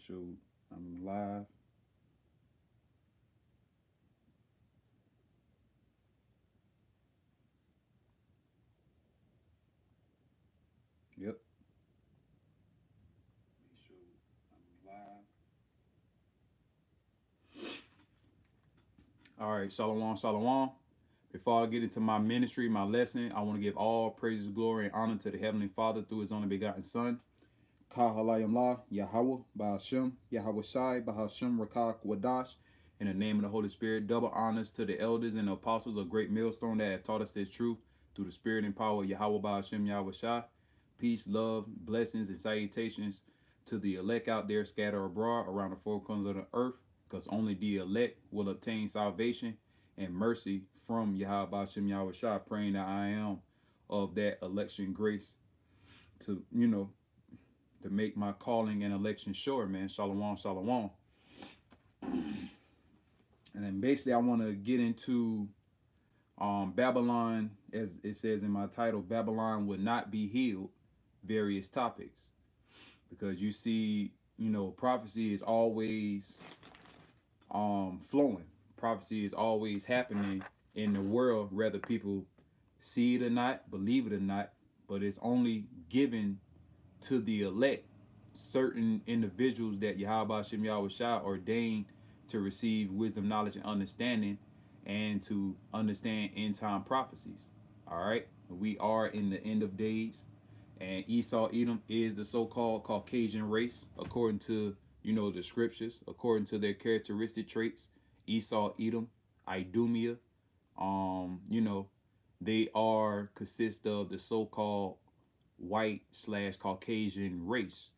Shoot, I'm live. Yep. Shoot, I'm live. All right, Shalom, Shalom. Before I get into my ministry, my lesson, I want to give all praises, glory, and honor to the Heavenly Father through His only begotten Son. Kahalayam La, Yahweh, Bahashem, Yahweh Shai, Bahashem, Rakak, Wadash. In the name of the Holy Spirit, double honors to the elders and the apostles of Great Millstone that have taught us this truth through the Spirit and power of Yahweh, Bahashem, Yahweh Shai. Peace, love, blessings, and salutations to the elect out there scattered abroad around the four corners of the earth, because only the elect will obtain salvation and mercy from Yahweh, Bahashem, Yahweh Shai, praying that I am of that election grace to, to make my calling and election sure, man. Shalom, shalom. And then basically I want to get into Babylon, as it says in my title, Babylon would not be healed, various topics. Because you see, prophecy is always flowing. Prophecy is always happening in the world, whether people see it or not, believe it or not, but it's only given to the elect, certain individuals that Yahweh Shem Yahweh Shah ordained to receive wisdom, knowledge, and understanding, and to understand end time prophecies. All right, we are in the end of days, and Esau Edom is the so-called Caucasian race, according to the scriptures, according to their characteristic traits. Esau Edom, Idumea, they are consist of the so-called white slash Caucasian race,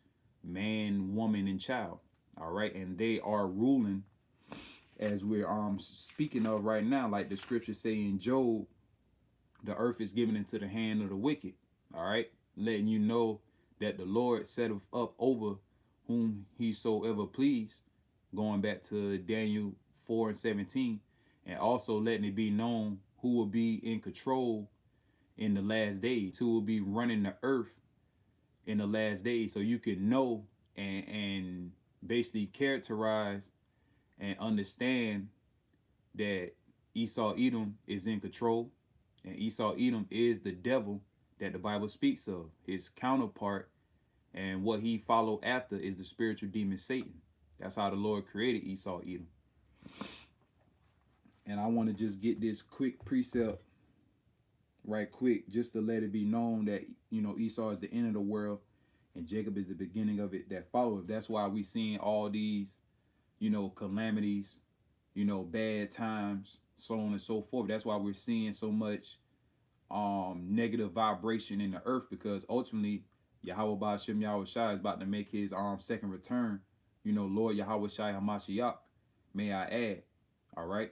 man, woman, and child. All right, and they are ruling, as we're speaking of right now, like the scriptures say in Job, the earth is given into the hand of the wicked. All right, letting you know that the Lord setteth up over whom he so ever pleased, going back to Daniel 4:17, and also letting it be known who will be in control in the last days, who will be running the earth in the last days, so you can know and basically characterize and understand that Esau Edom is in control, and Esau Edom is the devil that the Bible speaks of. His counterpart and what he followed after is the spiritual demon Satan. That's how the Lord created Esau Edom. And I want to just get this quick precept right quick, just to let it be known that Esau is the end of the world and Jacob is the beginning of it that followeth. That's why we seeing all these calamities, bad times, so on and so forth. That's why we're seeing so much negative vibration in the earth, because ultimately Yahweh Ba'ashem Yahweh Shai is about to make his second return. Lord Yahweh Shai HaMashiach, may I add. All right,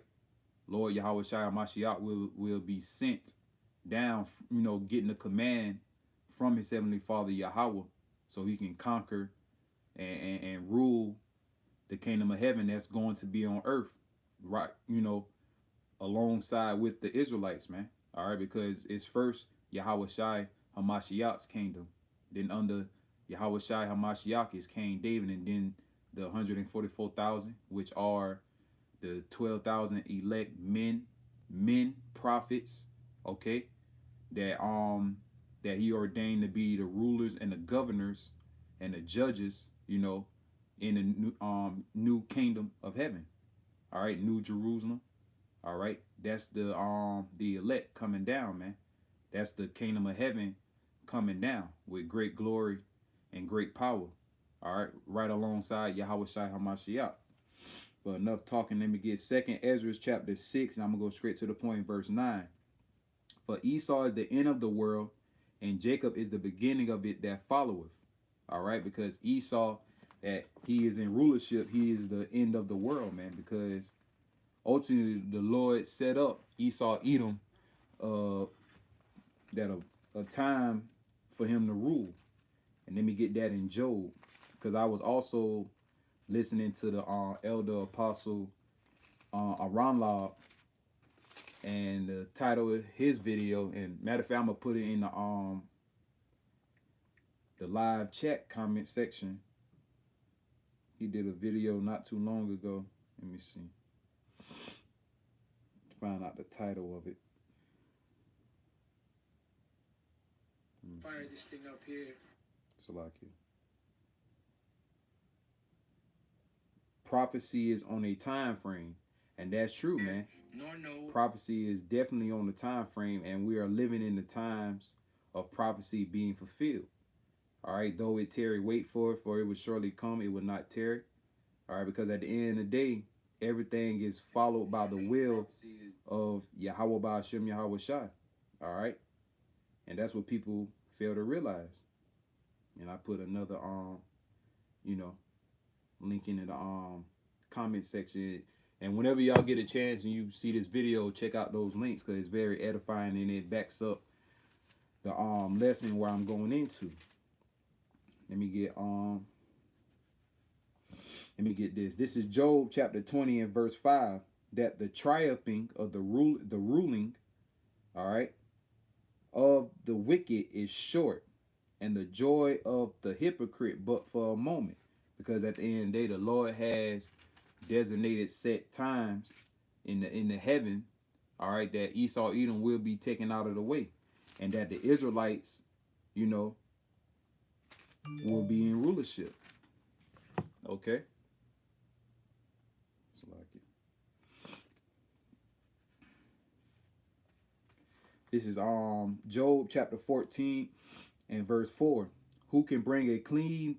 Lord Yahweh Shai HaMashiach will be sent down, getting the command from his heavenly Father Yahweh, so he can conquer and rule the kingdom of heaven that's going to be on earth, right? Alongside with the Israelites, man. All right, because it's first Yahweh Shai Hamashiach's kingdom, then under Yahweh Shai Hamashiach is King David, and then the 144,000, which are the 12,000 elect men prophets, okay, that he ordained to be the rulers and the governors and the judges, in the new kingdom of heaven. All right, New Jerusalem. All right, that's the elect coming down, man. That's the kingdom of heaven coming down with great glory and great power. All right, right alongside Yahweh Shai HaMashiach. But enough talking. Let me get 2nd Ezra chapter 6, and I'm gonna go straight to the point, verse 9. For Esau is the end of the world, and Jacob is the beginning of it that followeth. All right, because Esau, that he is in rulership, he is the end of the world, man. Because ultimately the Lord set up Esau Edom, that a time for him to rule. And let me get that in Job, because I was also listening to the elder apostle Aranlab, and the title of his video, and matter of fact, I'm gonna put it in the live chat comment section, He did a video not too long ago. Let me see. Find out the title of it. Fire this thing up here. Salakia. Prophecy is on a time frame, and that's true, man. No. Prophecy is definitely on the time frame, and we are living in the times of prophecy being fulfilled. All right, though it tarry, wait for it, for it will surely come. It will not tarry. All right, because at the end of the day, everything is followed by the will of Yahweh Ba'ashem Yahweh Shai. All right, and that's what people fail to realize. And I put another link in the comment section. And whenever y'all get a chance and you see this video, check out those links because it's very edifying and it backs up the lesson where I'm going into. Let me get this. This is Job chapter 20 and verse 5. That the triumphing of the ruling, all right, of the wicked is short, and the joy of the hypocrite but for a moment. Because at the end of the day, the Lord has designated set times in the heaven, all right, that Esau Edom will be taken out of the way, and that the Israelites, will be in rulership. Okay. This is Job chapter 14 and verse 4. Who can bring a clean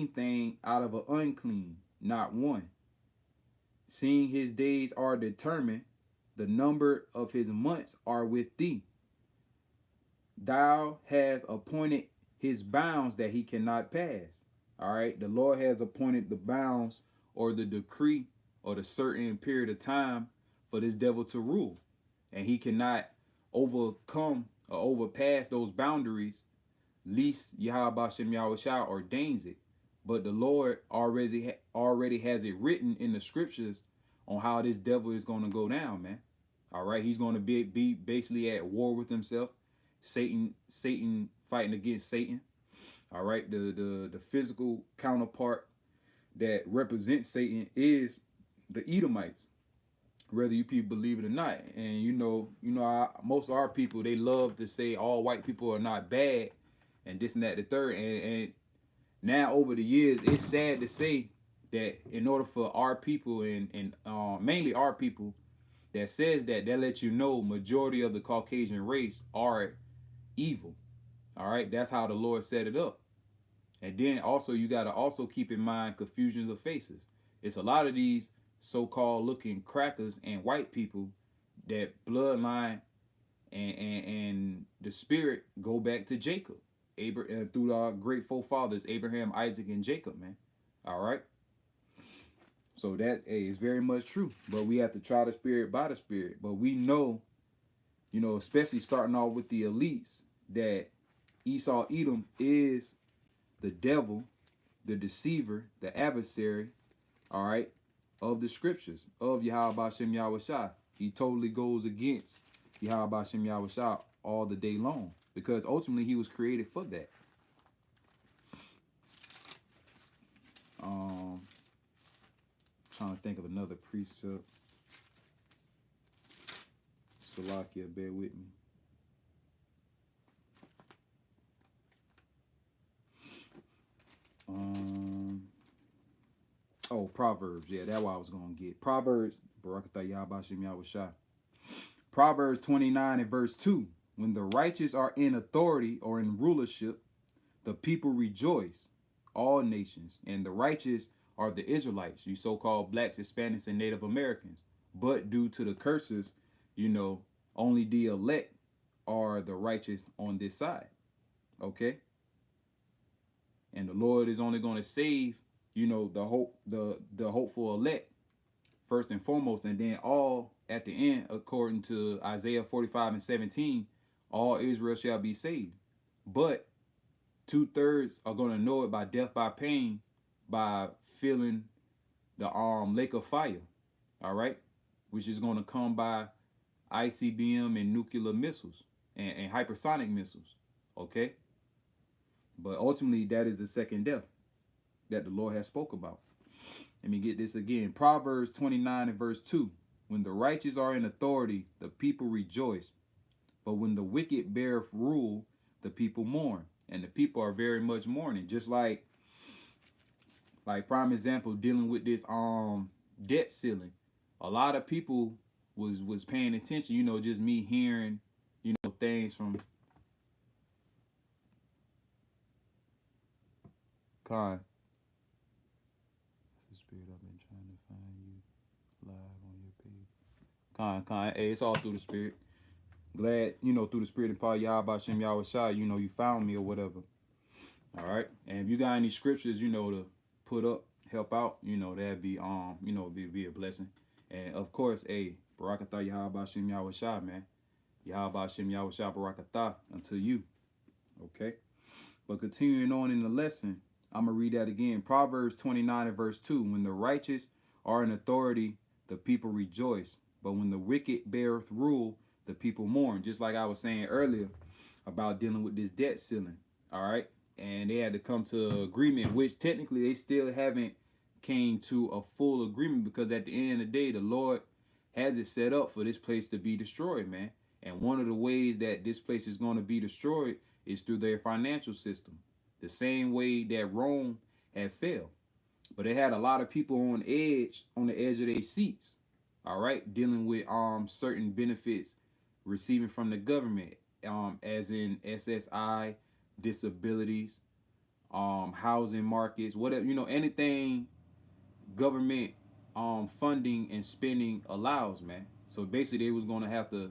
thing out of an unclean? Not one. Seeing his days are determined, the number of his months are with thee. Thou hast appointed his bounds that he cannot pass. All right, the Lord has appointed the bounds or the decree or the certain period of time for this devil to rule, and he cannot overcome or overpass those boundaries, least Yahweh Shem Yahweh Shai ordains it. But the Lord already has it written in the scriptures on how this devil is going to go down, man. All right, he's going to be basically at war with himself. Satan fighting against Satan. All right, the physical counterpart that represents Satan is the Edomites, whether you people believe it or not. And most of our people, they love to say all white people are not bad and this and that the third. And now over the years, it's sad to say that in order for our people and mainly our people that says that let you know majority of the Caucasian race are evil. All right, that's how the Lord set it up. And then also you got to also keep in mind confusions of faces. It's a lot of these so-called looking crackers and white people that bloodline and the spirit go back to Jacob, through our great forefathers Abraham, Isaac, and Jacob, man. All right. So that is very much true. But we have to try the spirit by the spirit. But we know, especially starting off with the elites, that Esau Edom is the devil, the deceiver, the adversary, all right, of the scriptures, of Yahweh Ba'ashem Yahweh Shai. He totally goes against Yahweh Ba'ashem Yahweh Shai all the day long, because ultimately he was created for that. Trying to think of another precept. Salakia, bear with me. Proverbs. Yeah, that's what I was going to get. Proverbs. Barakatah Yahbashim Yahushua. Proverbs 29 and verse 2. When the righteous are in authority or in rulership, the people rejoice, all nations. And the righteous are the Israelites, you so-called blacks, Hispanics, and Native Americans. But due to the curses, only the elect are the righteous on this side. Okay? And the Lord is only going to save, the hopeful elect first and foremost, and then all at the end, according to Isaiah 45 and 17, all Israel shall be saved. But 2/3 are going to know it by death by pain, by feeling the lake of fire, all right, which is going to come by ICBM and nuclear missiles and hypersonic missiles, okay? But ultimately, that is the second death that the Lord has spoke about. Let me get this again. Proverbs 29 and verse 2. When the righteous are in authority, the people rejoice. But when the wicked beareth rule, the people mourn. And the people are very much mourning. Just like prime example, dealing with this debt ceiling. A lot of people was paying attention, just me hearing, things from Con. Spirit, I've been trying to find you live on your page. Con. Hey, it's all through the Spirit. Glad, through the Spirit and power Yahweh Shem Yahweh Shai, you found me or whatever. All right. And if you got any scriptures, to put up, help out, that'd be be a blessing. And of course, Barakatah Yahweh Shem Yahweh Shai, man. Yahweh Shem Yahweh Shai Barakatah unto you. Okay. But continuing on in the lesson, I'm going to read that again. Proverbs 29 and verse 2. When the righteous are in authority, the people rejoice. But when the wicked beareth rule, the people mourn. Just like I was saying earlier about dealing with this debt ceiling. All right. And they had to come to agreement, which technically they still haven't came to a full agreement, because at the end of the day, the Lord has it set up for this place to be destroyed, man. And one of the ways that this place is going to be destroyed is through their financial system. The same way that Rome had failed. But it had a lot of people on the edge of their seats, all right, dealing with certain benefits receiving from the government, as in SSI, disabilities, housing markets, whatever, anything government funding and spending allows, man. So basically they was going to have to,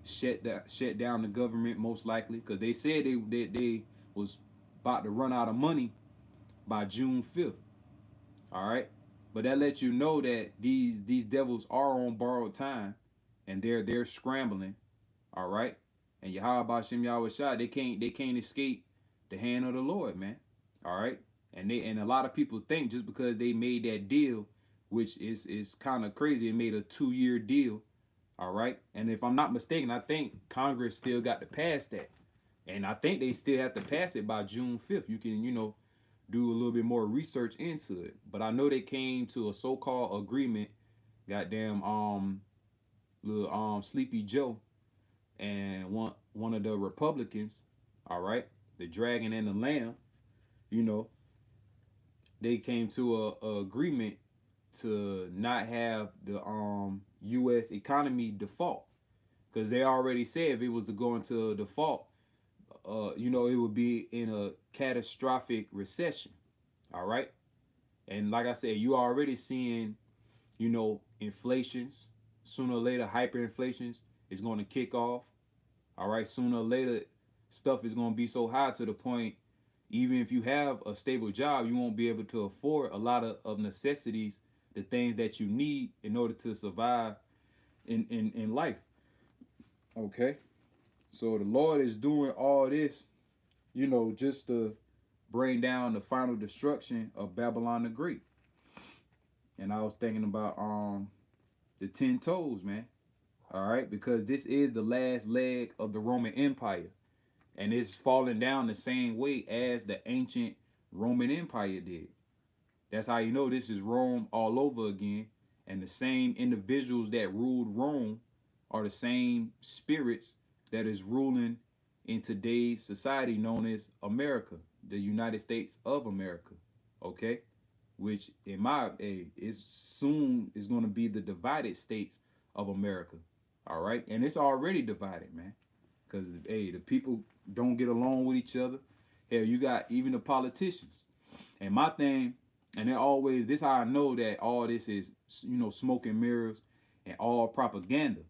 shut down the government most likely, because they said they was about to run out of money by June 5th. All right. But that lets you know that these devils are on borrowed time, and they're scrambling. All right. And Yahweh Shem Yahweh Shai, they can't escape the hand of the Lord, man. All right. And a lot of people think just because they made that deal, which is kind of crazy, it made a 2-year deal. All right. And if I'm not mistaken, I think Congress still got to pass that. And I think they still have to pass it by June 5th. You can, do a little bit more research into it. But I know they came to a so-called agreement, goddamn little Sleepy Joe and one of the Republicans, all right, the Dragon and the Lamb, they came to a agreement to not have the US economy default, because they already said if it was to go into a default, it would be in a catastrophic recession. All right. And like I said, you already seeing, inflations. Sooner or later, hyperinflations is going to kick off. All right. Sooner or later, stuff is going to be so high to the point, even if you have a stable job, you won't be able to afford a lot of necessities, the things that you need in order to survive in life. Okay. So the Lord is doing all this, just to bring down the final destruction of Babylon the Great. And I was thinking about the 10 toes, man. All right, because this is the last leg of the Roman Empire, and it's falling down the same way as the ancient Roman Empire did. That's how you know this is Rome all over again, and the same individuals that ruled Rome are the same spirits that is ruling in today's society known as America, the United States of America, okay? Which in my is soon is going to be the divided states of America, all right? And it's already divided, man, because the people don't get along with each other. Hell, you got even the politicians. And my thing, and they're always, this how I know that all this is, smoke and mirrors and all propaganda.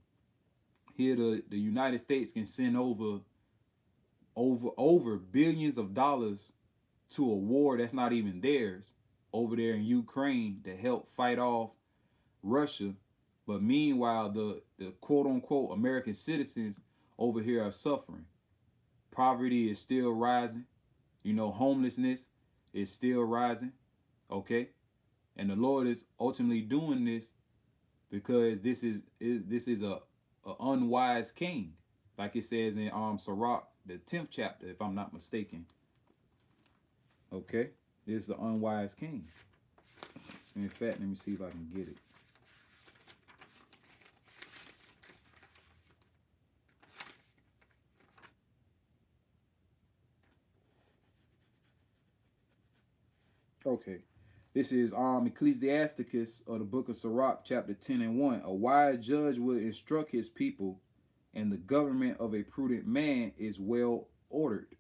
Here the United States can send over billions of dollars to a war that's not even theirs over there in Ukraine to help fight off Russia. But meanwhile, the quote unquote American citizens over here are suffering. Poverty is still rising. Homelessness is still rising. Okay. And the Lord is ultimately doing this because this is a unwise king, like it says in Sirach, the 10th chapter, if I'm not mistaken. Okay, this is an unwise king. In fact, let me see if I can get it. Okay. This is Ecclesiasticus of the book of Sirach, chapter 10 and 1. A wise judge will instruct his people, and the government of a prudent man is well ordered.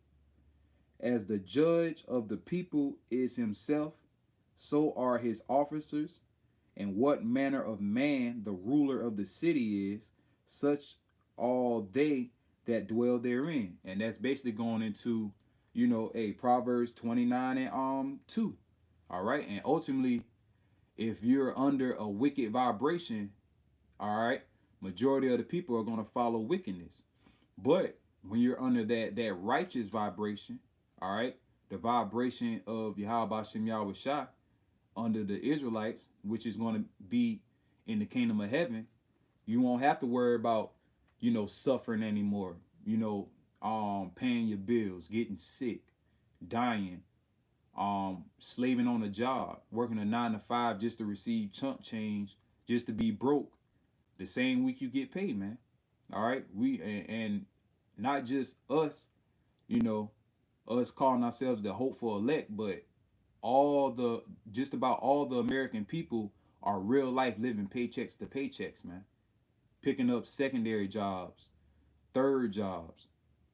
As the judge of the people is himself, so are his officers, and what manner of man the ruler of the city is, such all they that dwell therein. And that's basically going into, a Proverbs 29 and 2. All right. And ultimately, if you're under a wicked vibration, all right, majority of the people are going to follow wickedness. But when you're under that righteous vibration, all right, the vibration of Yahweh Shem Yahweh Shai under the Israelites, which is going to be in the kingdom of heaven, you won't have to worry about, suffering anymore, paying your bills, getting sick, dying, slaving on a job, working a 9 to 5 just to receive chump change, just to be broke the same week you get paid, man. All right, and not just us, us calling ourselves the hopeful elect, but just about all the American people are real life living paychecks to paychecks, man. Picking up secondary jobs, third jobs,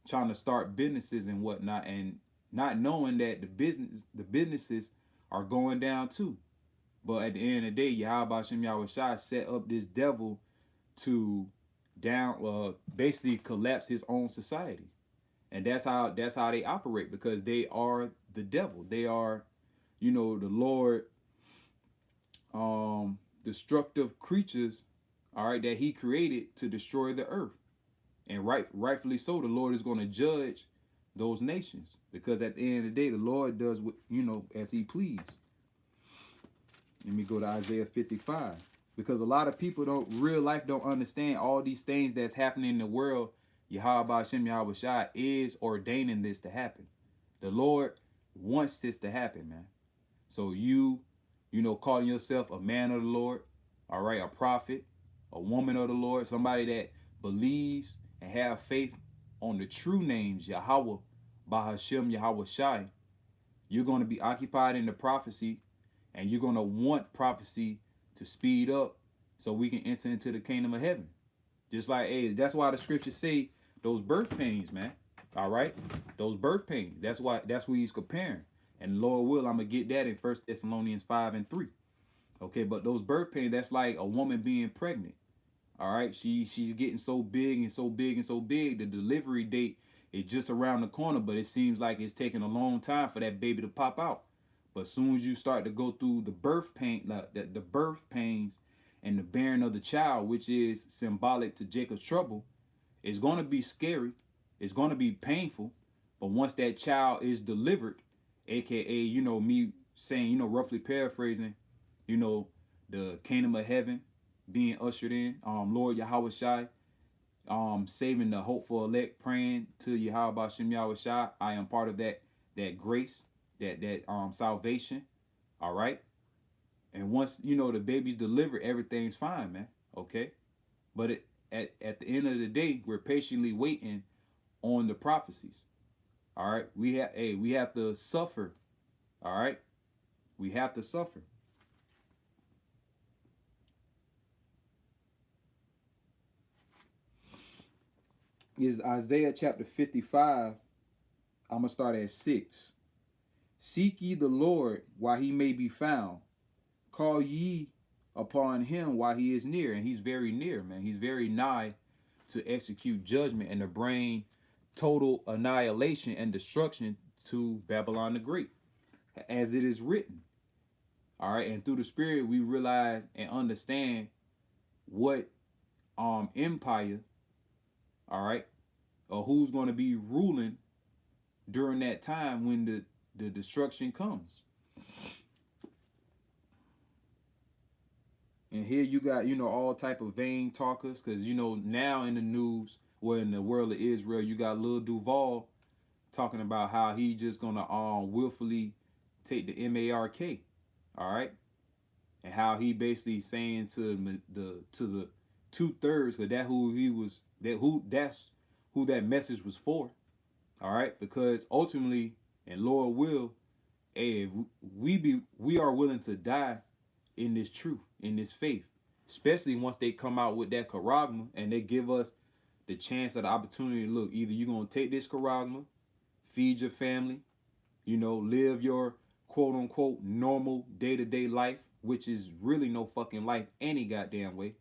trying to start businesses and whatnot, and not knowing that the businesses are going down too. But at the end of the day, Yahweh Shem Yahweh Shai set up this devil to basically collapse his own society. And that's how they operate, because they are the devil. They are, the Lord, destructive creatures, all right, that he created to destroy the earth. And rightfully so, the Lord is going to judge those nations, because at the end of the day, the Lord does what, as he please. Let me go to Isaiah 55, because a lot of people don't understand all these things that's happening in the world. Yahweh Hashem Yahweh Shai is ordaining this to happen. The Lord wants this to happen, man. So calling yourself a man of the Lord, all right, a prophet, a woman of the Lord, somebody that believes and have faith on the true names Yahweh Bahashem Yahweh Shai, you're going to be occupied in the prophecy, and you're going to want prophecy to speed up so we can enter into the kingdom of heaven. Just like, hey, that's why the scriptures say those birth pains, man. All right, those birth pains. That's what he's comparing. And Lord will, I'm gonna get that in 1 Thessalonians 5 and 3. Okay, but those birth pains, that's like a woman being pregnant. All right, she's getting so big and so big and so big. The delivery date is just around the corner, but it seems like it's taking a long time for that baby to pop out. But as soon as you start to go through the birth pain, the birth pains and the bearing of the child, which is symbolic to Jacob's trouble, it's going to be scary. It's going to be painful. But once that child is delivered, aka, me saying, roughly paraphrasing, the kingdom of heaven being ushered in, Lord Yahweh Shai, saving the hopeful elect, praying to Yahweh Shem Yahweh Shai. I am part of that grace, that salvation. All right. And once, the baby's delivered, everything's fine, man. Okay. But at the end of the day, we're patiently waiting on the prophecies. All right. We have to suffer. All right. We have to suffer. Is Isaiah chapter 55. I'm going to start at 6. Seek ye the Lord while he may be found. Call ye upon him while he is near. And he's very near, man. He's very nigh to execute judgment and to bring total annihilation and destruction to Babylon the Great, as it is written. All right. And through the Spirit, we realize and understand what empire, all right, or who's going to be ruling during that time when the destruction comes. And here you got, all type of vain talkers, because, now in the news, well, in the world of Israel, you got Lil Duval talking about how he just going to willfully take the MARK. All right. and how he basically saying to the 2/3, because that's who that message was for. All right, because ultimately, and Lord will, hey, if we are willing to die in this truth, in this faith, especially once they come out with that charagma and they give us the chance or the opportunity to look. Either you're gonna take this charagma, feed your family, live your quote unquote normal day-to-day life, which is really no fucking life any goddamn way,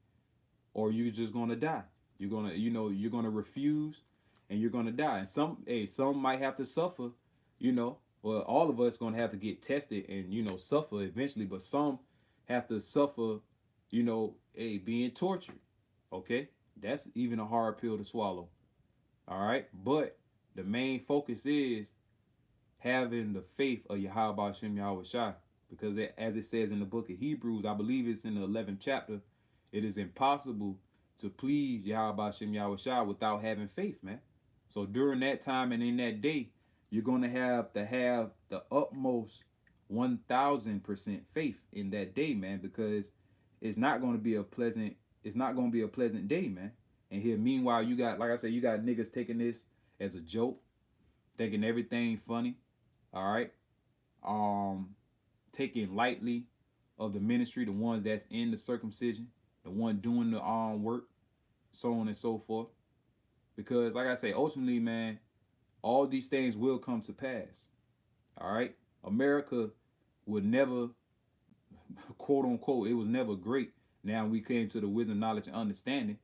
or you're just gonna die. You're gonna refuse and you're gonna die. And some might have to suffer, you know. Well, all of us gonna have to get tested and suffer eventually, but some have to suffer, being tortured. Okay? That's even a hard pill to swallow. All right? But the main focus is having the faith of Yahweh Hashem Yahweh Shai. Because as it says in the book of Hebrews, I believe it's in the 11th chapter, it is impossible to please Yahweh Hashem Yahweh Shai without having faith, man. So during that time and in that day, you're going to have the utmost 1,000% faith in that day, man, because it's not going to be a pleasant day, man. And here, meanwhile, you got, like I said, you got niggas taking this as a joke, thinking everything funny, all right? Taking lightly of the ministry, the ones that's in the circumcision, the one doing the work, so on and so forth. Because, like I say, ultimately, man, all these things will come to pass. All right? America would never, quote unquote, it was never great. Now we came to the wisdom, knowledge, and understanding.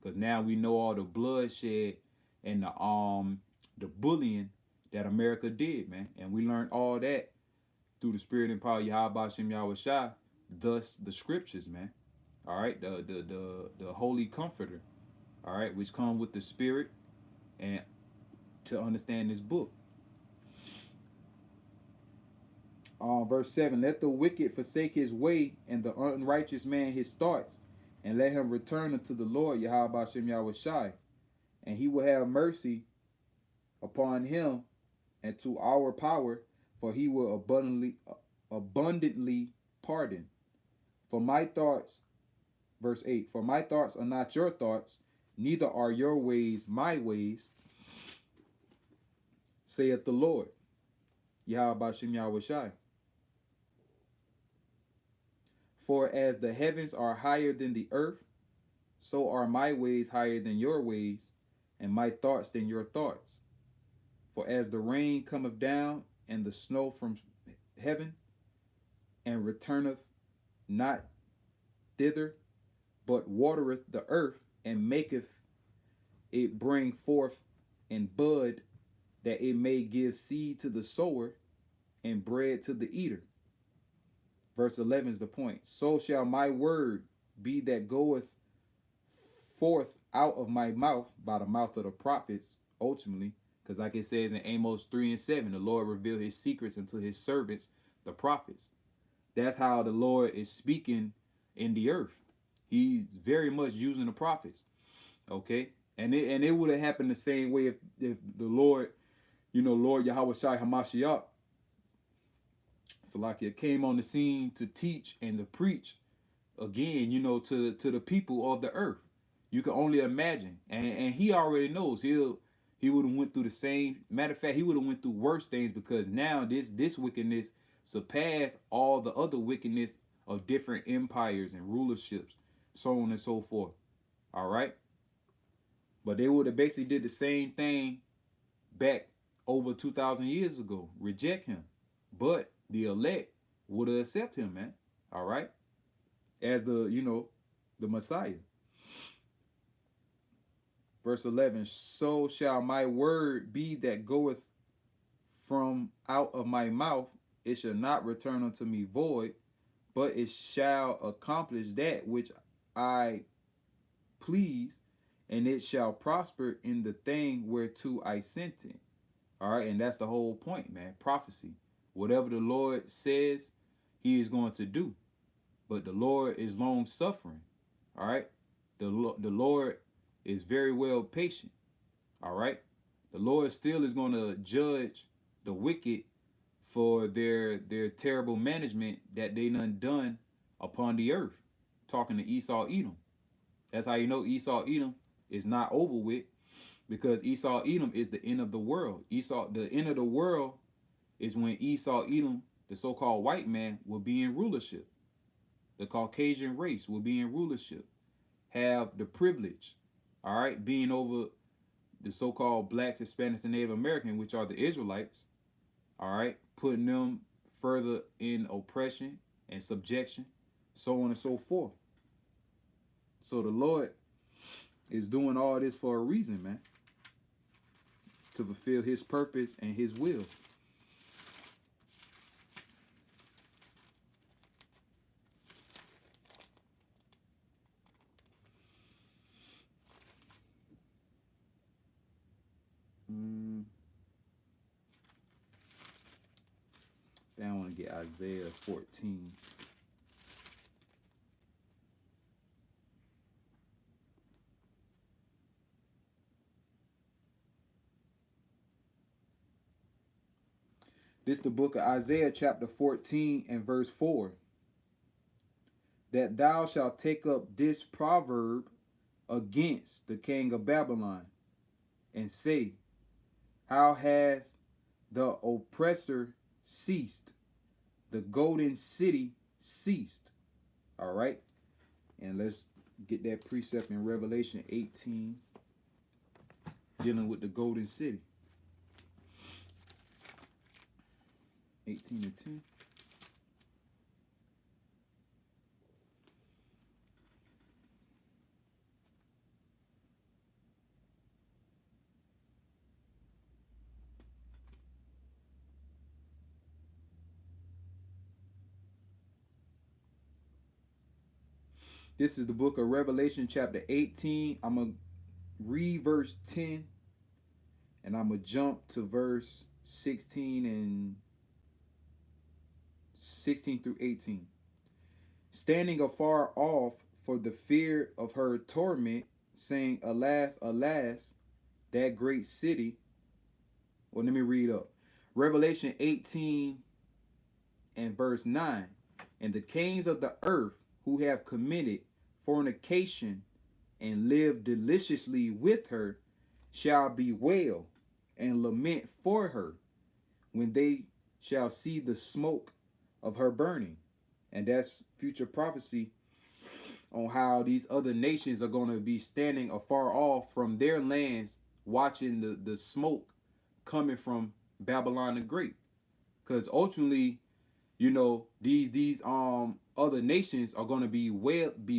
Because now we know all the bloodshed and the bullying that America did, man. And we learned all that through the spirit and power of Yahweh Shem Yahweh Shai, thus the scriptures, man. All right, the holy comforter, all right, which come with the spirit and to understand this book. Verse 7, let the wicked forsake his way and the unrighteous man his thoughts, and let him return unto the Lord Yahweh Shem Yahweh Shai, and he will have mercy upon him and to our power, for he will abundantly pardon. For my thoughts, verse 8, for my thoughts are not your thoughts, neither are your ways my ways, saith the Lord, Yahweh Shem Yahweh Shai. For as the heavens are higher than the earth, so are my ways higher than your ways, and my thoughts than your thoughts. For as the rain cometh down and the snow from heaven, and returneth not thither, but watereth the earth, and maketh it bring forth and bud, that it may give seed to the sower and bread to the eater. Verse 11 is the point. So shall my word be that goeth forth out of my mouth, by the mouth of the prophets, ultimately. Because like it says in Amos 3 and 7, the Lord revealed his secrets unto his servants, the prophets. That's how the Lord is speaking in the earth. He's very much using the prophets. Okay? And it would have happened the same way if the Lord, Lord Yahweh Shai Hamashiach, Salakia, came on the scene to teach and to preach again, to the people of the earth. You can only imagine. And he already knows he would have went through the same. Matter of fact, he would have went through worse things, because now this wickedness surpassed all the other wickedness of different empires and rulerships, so on and so forth. All right? But they would have basically did the same thing back over 2,000 years ago, reject him. But the elect would have accepted him, man. All right? As the Messiah. Verse 11, so shall my word be that goeth from out of my mouth, it shall not return unto me void, but it shall accomplish that which I please, and it shall prosper in the thing whereto I sent it. All right, and that's the whole point, man. Prophecy. Whatever the Lord says, he is going to do. But the Lord is long suffering. All right, the Lord is very well patient. All right, the Lord still is going to judge the wicked for their terrible management that they done upon the earth. Talking to Esau, Edom. That's how you know Esau, Edom is not over with, because Esau, Edom is the end of the world. Esau, the end of the world is when Esau, Edom, the so-called white man, will be in rulership. The Caucasian race will be in rulership, have the privilege, all right, being over the so-called blacks, Hispanics, and Native American, which are the Israelites, all right, putting them further in oppression and subjection, so on and so forth. So the Lord is doing all this for a reason, man, to fulfill his purpose and his will. Then I want to get Isaiah 14. This is the book of Isaiah chapter 14 and verse 4. That thou shalt take up this proverb against the king of Babylon, and say, how has the oppressor ceased? The golden city ceased. All right. And let's get that precept in Revelation 18, dealing with the golden city. 18 and 10. This is the book of Revelation chapter 18. I'm going to read verse 10, and I'm going to jump to verse 16 and 16 through 18. Standing afar off for the fear of her torment, saying, alas, alas, that great city. Well, let me read up. Revelation 18 and verse 9. And the kings of the earth who have committed fornication and lived deliciously with her shall bewail and lament for her when they shall see the smoke of her burning. And that's future prophecy on how these other nations are going to be standing afar off from their lands, watching the smoke coming from Babylon the Great. Because ultimately, you know, these other nations are going to be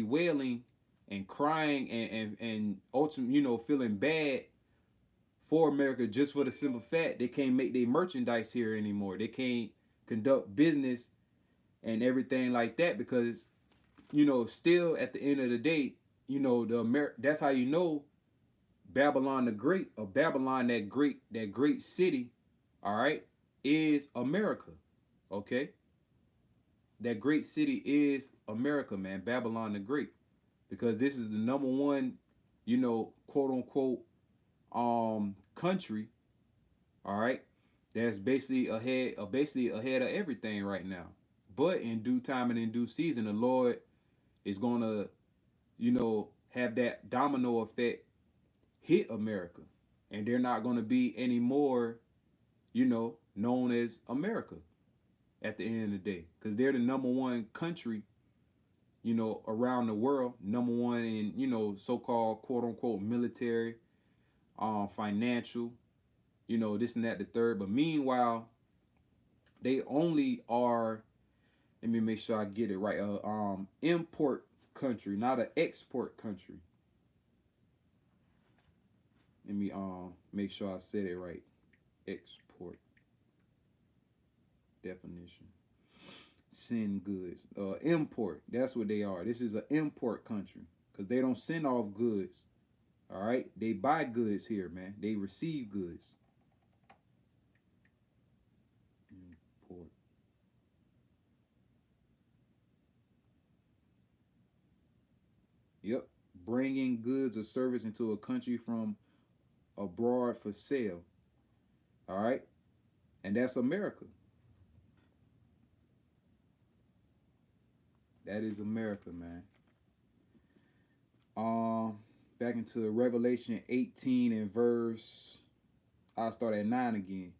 wailing and crying and ultimately, you know, feeling bad for America, just for the simple fact they can't make their merchandise here anymore. They can't conduct business and everything like that, because, you know, still at the end of the day, you know, that's how you know Babylon the Great, or Babylon, that great city, all right, is America. Okay? That great city is America, man. Babylon the Great. Because this is the number one, you know, quote unquote, country, all right, that's basically ahead of everything right now. But in due time and in due season, the Lord is gonna, you know, have that domino effect hit America. And they're not gonna be anymore, you know, known as America at the end of the day. Because they're the number one country, you know, around the world, number one in, you know, so-called quote unquote military, financial, you know, this and that, the third. But meanwhile, they only are, let me make sure I get it right, import country, not an export country. Let me make sure I said it right. Export definition. Send goods. Import. That's what they are. This is an import country, because they don't send off goods. All right, they buy goods here, man. They receive goods. Import. Yep, bringing goods or service into a country from abroad for sale. All right, and that's America. That is America, man. Um, Back into Revelation 18 and verse. I'll start at 9 again.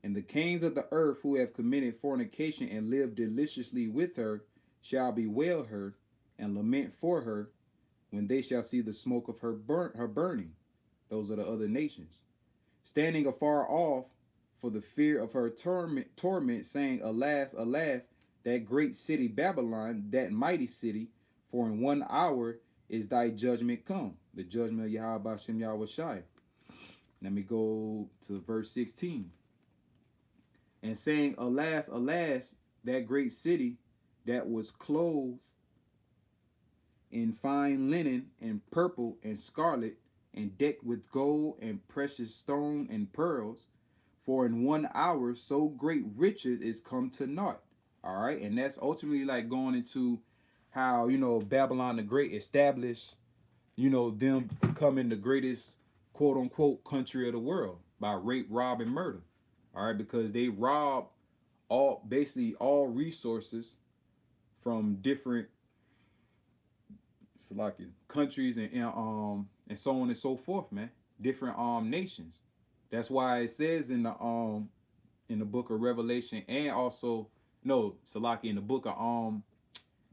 And the kings of the earth who have committed fornication and lived deliciously with her shall bewail her and lament for her when they shall see the smoke of her burning. Those are the other nations. Standing afar off for the fear of her torment, saying, Alas, alas, that great city Babylon, that mighty city, for in 1 hour is thy judgment come. The judgment of Yahweh Hashem Yahweh Shai. Let me go to verse 16. And saying, Alas, alas, that great city that was clothed in fine linen and purple and scarlet and decked with gold and precious stone and pearls, for in 1 hour so great riches is come to naught. All right, and that's ultimately like going into how, Babylon the Great established, them becoming the greatest quote unquote country of the world by rape, rob, and murder. All right, because they rob basically all resources from different like countries and so on and so forth, man. Different nations. That's why it says in the book of Revelation, and also no Salaki, in the book of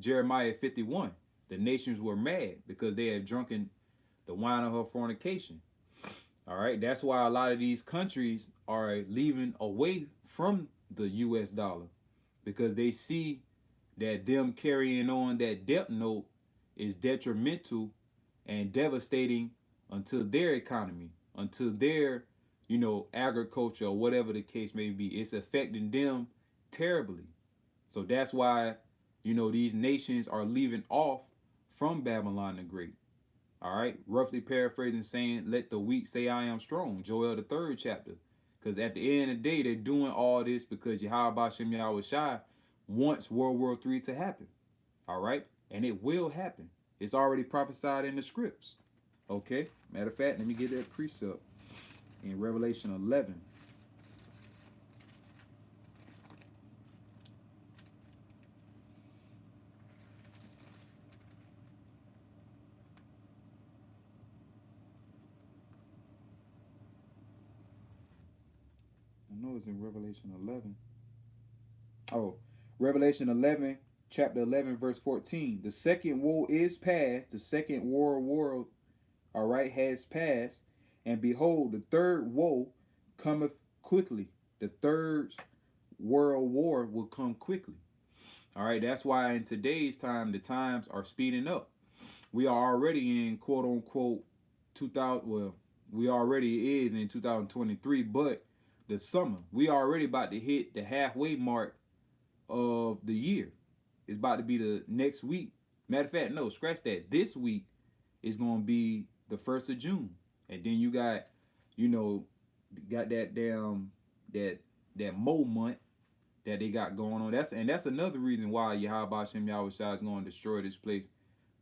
Jeremiah 51, the nations were mad because they had drunken the wine of her fornication. All right, that's why a lot of these countries are leaving away from the US dollar, because they see that them carrying on that debt note is detrimental and devastating unto their economy, unto their, agriculture or whatever the case may be. It's affecting them terribly. So that's why, these nations are leaving off from Babylon the Great. All right, roughly paraphrasing, saying, let the weak say I am strong. Joel, the 3rd chapter. Because at the end of the day, they're doing all this because Yahweh Shem Yahweh Shai wants World War III to happen. All right, and it will happen. It's already prophesied in the scripts. Okay, matter of fact, let me get that precept in Revelation 11. I know it's in Revelation 11. Oh, Revelation 11, chapter 11, verse 14. The second woe is past. The second world, all right, has passed. And behold, the third woe cometh quickly. The third world war will come quickly. All right, that's why in today's time, the times are speeding up. We are already in quote unquote 2000. Well, we already is in 2023, but the summer, we already about to hit the halfway mark of the year. It's about to be the next week. Matter of fact, no, scratch that. This week is going to be the 1st of June. And then you got, got that damn, that Mo month that they got going on. That's another reason why Yahweh Hashem Yahweh Shai is going to destroy this place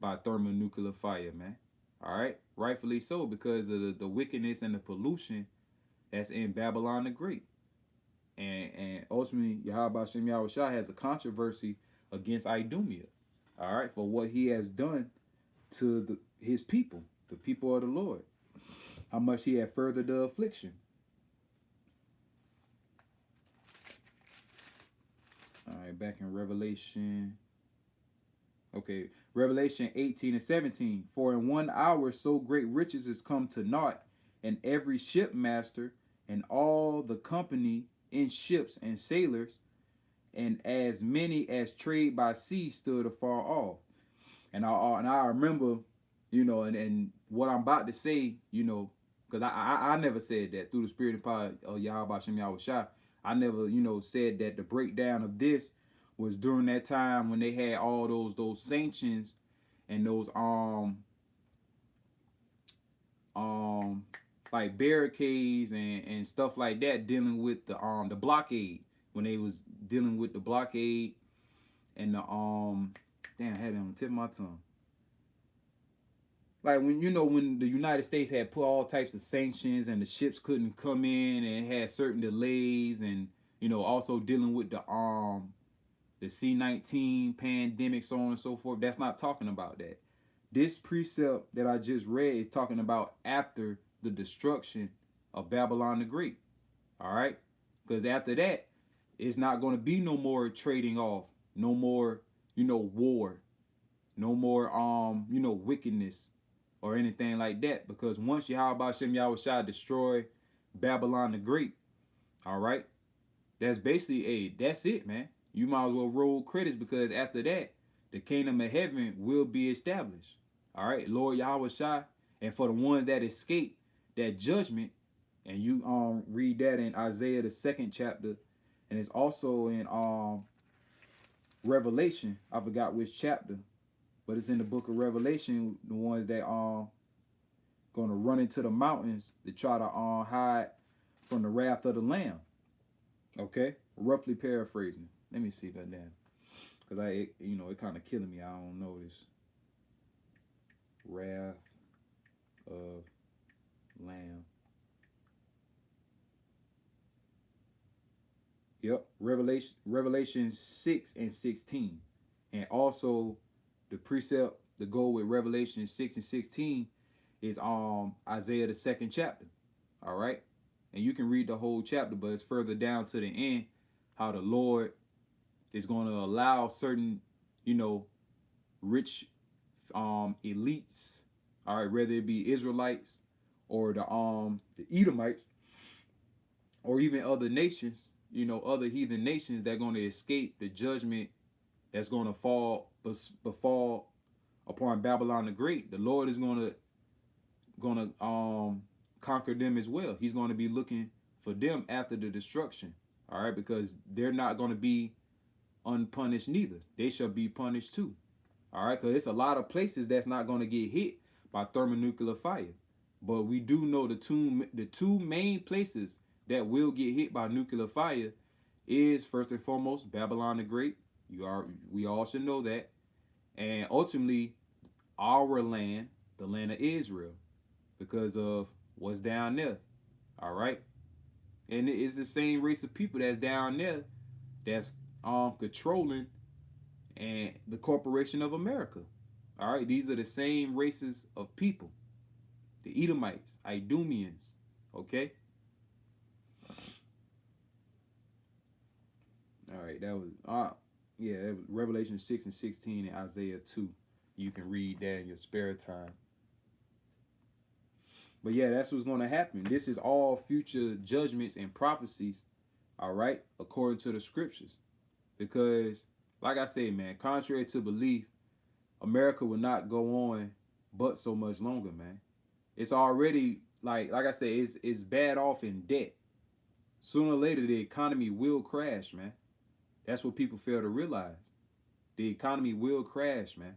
by thermonuclear fire, man. All right, rightfully so, because of the wickedness and the pollution that's in Babylon the Great. And ultimately, Yahweh Hashem Yahweh Shai has a controversy against Idumea, all right, for what he has done to his people, the people of the Lord. How much he had furthered the affliction. All right, back in Revelation. Okay, Revelation 18 and 17. For in 1 hour so great riches is come to naught, and every shipmaster and all the company in ships and sailors, and as many as trade by sea stood afar off. And I remember, and what I'm about to say, because I never said that through the spirit and power of Yahweh Hashem Yahweh Shai. I never, said that the breakdown of this was during that time when they had all those sanctions and those like barricades and stuff like that, dealing with the blockade, when they was dealing with the blockade and the damn, I had it on the tip of my tongue. Like when when the United States had put all types of sanctions and the ships couldn't come in and had certain delays, and also dealing with the the C-19 pandemic, so on and so forth. That's not talking about that. This precept that I just read is talking about after the destruction of Babylon the Great. All right? Because after that, it's not going to be no more trading off, no more, war, no more, wickedness or anything like that. Because once Yahweh Shem Yahushua destroy Babylon the Great, all right, that's basically that's it, man. You might as well roll credits, because after that, the kingdom of heaven will be established. All right, Lord Yahweh Shai. And for the ones that escape that judgment, and you read that in Isaiah the 2nd chapter, and it's also in Revelation. I forgot which chapter, but it's in the book of Revelation. The ones that gonna run into the mountains to try to hide from the wrath of the Lamb. Okay, roughly paraphrasing. Let me see if I can, because it kind of killing me. I don't know this. Wrath of Lamb. Yep, Revelation 6 and 16, and also the precept to go with Revelation 6 and 16 is Isaiah the 2nd chapter. All right, and you can read the whole chapter, but it's further down to the end how the Lord is going to allow certain, rich elites, all right, whether it be Israelites or the Edomites or even other nations, other heathen nations, that are going to escape the judgment that's going to befall upon Babylon the Great. The Lord is going to conquer them as well. He's going to be looking for them after the destruction, all right, because they're not going to be unpunished neither. They shall be punished too, all right, because it's a lot of places that's not going to get hit by thermonuclear fire. But we do know the two main places that will get hit by nuclear fire is, first and foremost, Babylon the Great. We all should know that. And ultimately, our land, the land of Israel, because of what's down there. All right. And it is the same race of people that's down there that's controlling and the corporation of America. All right. These are the same races of people. The Edomites, Idumeans. Okay. All right, that was that was Revelation 6 and 16 and Isaiah 2. You can read that in your spare time. But yeah, that's what's going to happen. This is all future judgments and prophecies, all right, according to the scriptures. Because, like I say, man, contrary to belief, America will not go on but so much longer, man. It's already, like I say, it's bad off in debt. Sooner or later, the economy will crash, man. That's what people fail to realize. The economy will crash, man.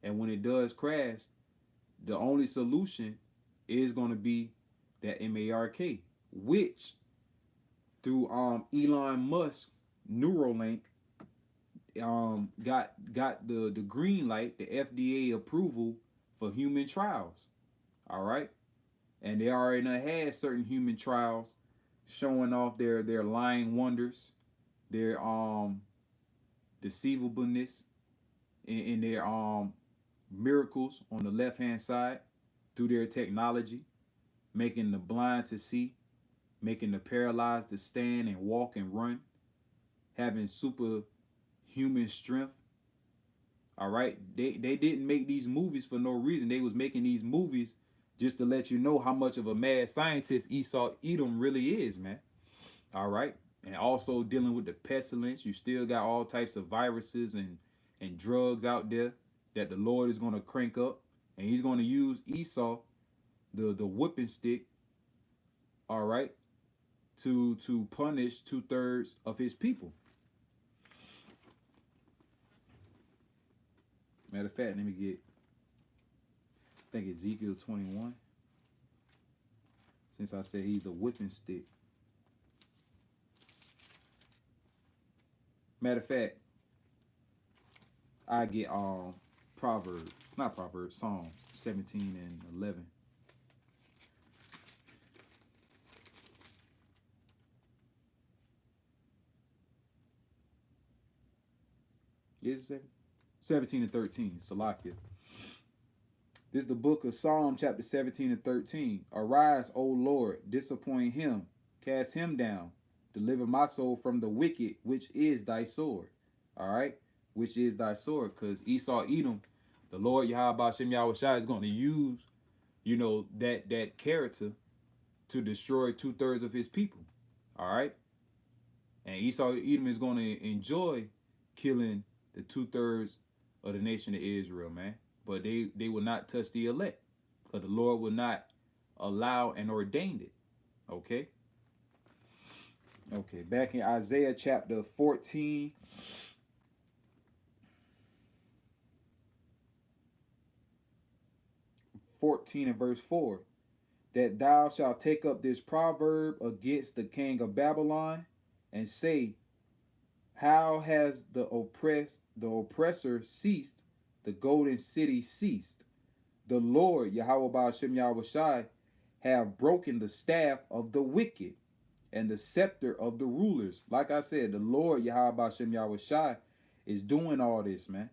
And when it does crash, the only solution is going to be that MARK, which through Elon Musk Neuralink got the green light, the FDA approval for human trials. All right, and they already had certain human trials showing off their lying wonders, their deceivableness in their miracles on the left hand side through their technology, making the blind to see, making the paralyzed to stand and walk and run, having superhuman strength. All right, they didn't make these movies for no reason. They was making these movies just to let you know how much of a mad scientist Esau Edom really is, man. All right. And also dealing with the pestilence. You still got all types of viruses and drugs out there that the Lord is going to crank up. And he's going to use Esau, the whipping stick, all right, to punish 2/3 of his people. Matter of fact, let me get, I think Ezekiel 21. Since I said he's the whipping stick. Matter of fact, I get Psalms 17 and 11. Is it 17 and 13? Salakia. This is the book of Psalm, chapter 17 and 13. Arise, O Lord, disappoint him, cast him down, deliver my soul from the wicked, which is thy sword. All right, which is thy sword, because Esau, Edom, the Lord Yahweh Shem Yahweh Shai is going to use, that character to destroy 2/3 of his people. All right, and Esau, Edom is going to enjoy killing the 2/3 of the nation of Israel, man. But they will not touch the elect, because the Lord will not allow and ordained it. Okay. Okay. Back in Isaiah chapter 14. 14 and verse 4. That thou shalt take up this proverb against the king of Babylon, and say, how has the oppressor ceased, the golden city ceased? The Lord, Yahweh Ba'ashem Yahweh Shai, have broken the staff of the wicked and the scepter of the rulers. Like I said, the Lord, Yahweh Ba'ashem Yahweh Shai, is doing all this, man.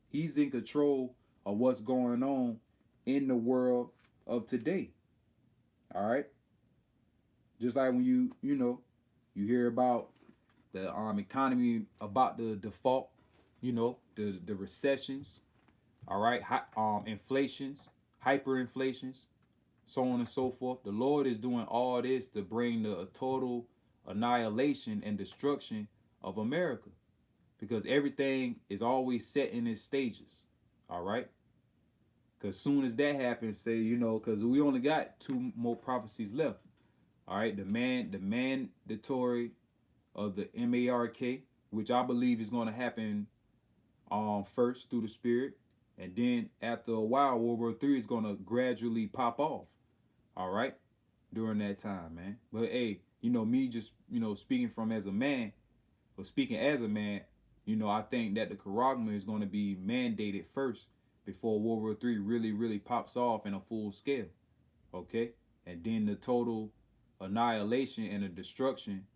He's in control of what's going on in the world of today. All right? Just like when you hear about the economy about the default, the recessions, all right, inflations, hyperinflations, so on and so forth. The Lord is doing all this to bring the total annihilation and destruction of America, because everything is always set in its stages, all right? Because soon as that happens, because we only got 2 more prophecies left, all right? The mandatory of the MARK, which I believe is going to happen first through the Spirit, and then after a while, World War III is going to gradually pop off, all right, during that time, man. But hey, me just, speaking as a man, I think that the Charagma is going to be mandated first before World War III really, really pops off in a full scale, okay? And then the total annihilation and the destruction,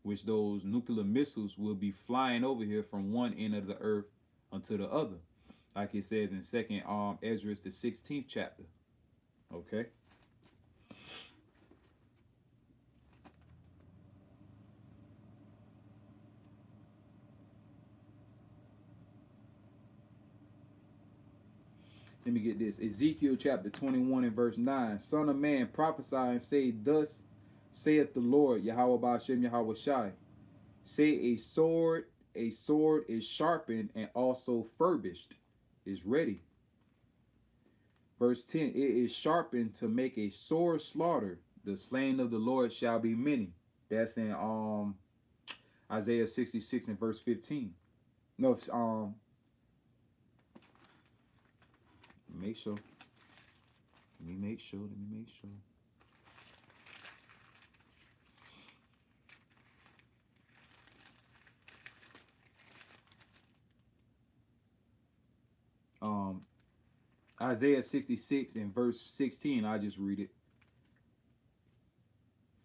which those nuclear missiles will be flying over here from one end of the earth unto the other, like it says in Second Ezra, the 16th chapter. Okay. Let me get this. Ezekiel chapter 21 and verse 9. Son of man, prophesy and say, thus saith the Lord, Yahweh Ba'ashem Yahweh Shai. Say a sword is sharpened and also furbished, is ready. Verse 10, it is sharpened to make a sore slaughter. The slain of the Lord shall be many. That's in Isaiah 66 and verse 15. No, make sure. Let me make sure. Isaiah 66 and verse 16, I just read it.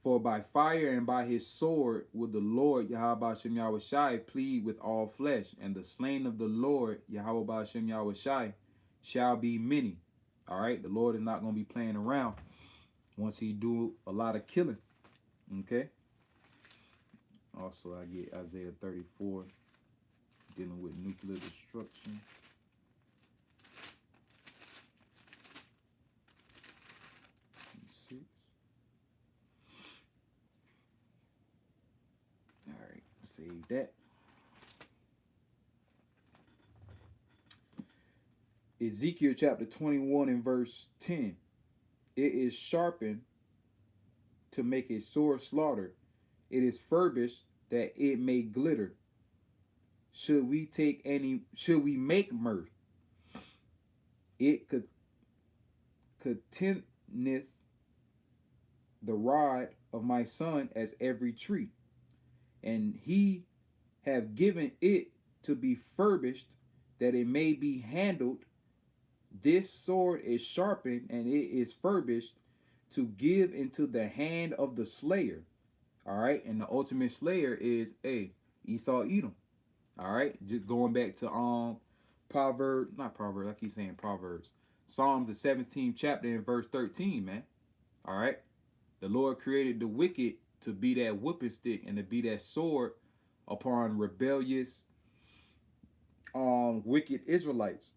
For by fire and by his sword will the Lord Yahweh Shem Yahweh Shai plead with all flesh, and the slain of the Lord Yahweh Shem Yahweh Shai shall be many. All right, the Lord is not going to be playing around once he do a lot of killing. Okay. Also, I get Isaiah 34 dealing with nuclear destruction. All right, save that. Ezekiel chapter 21 and verse 10. It is sharpened to make a sore slaughter. It is furbished that it may glitter. Should we make mirth? It contenteth the rod of my son as every tree, and he have given it to be furbished that it may be handled. This sword is sharpened and it is furbished to give into the hand of the slayer. All right, and the ultimate slayer is Esau, Edom. All right, just going back to Proverbs, not Proverbs. I keep saying Proverbs. Psalms the 17th chapter and verse 13, man. All right, the Lord created the wicked to be that whipping stick and to be that sword upon rebellious, wicked Israelites,